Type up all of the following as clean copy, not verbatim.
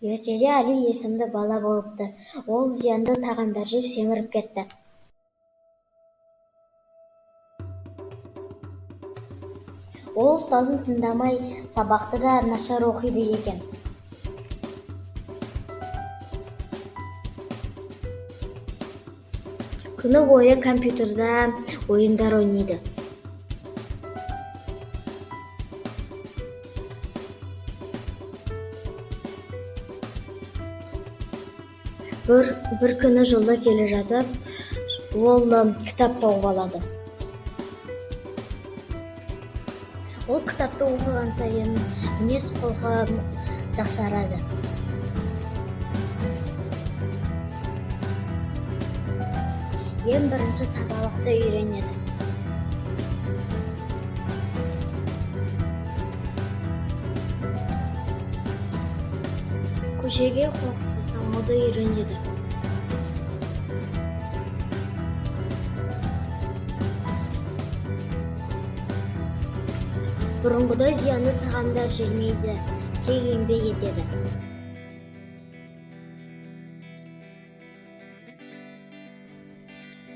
Ертеде Али есімді бала болыпты. Ол зиянды тағамдар жеп семіріп кетті. Ол ұстазын тыңдамай, сабақты да нашар оқиды екен. Күні бойы компьютерда ойындар ойнайды. Бір күні жолда келе жатып, ол кітап тауып алады. Ол кітапты оқыған сайын мінез құлқы жақсарады. Ең бірінші тазалықты үйренеді. Көшеге қоқыс тастамауды үйренеді. Бұрынғыдай зиянды тағамдар жемейді, тек еңбек етеді.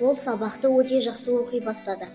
Ол сабақты өте жақсы оқи бастады.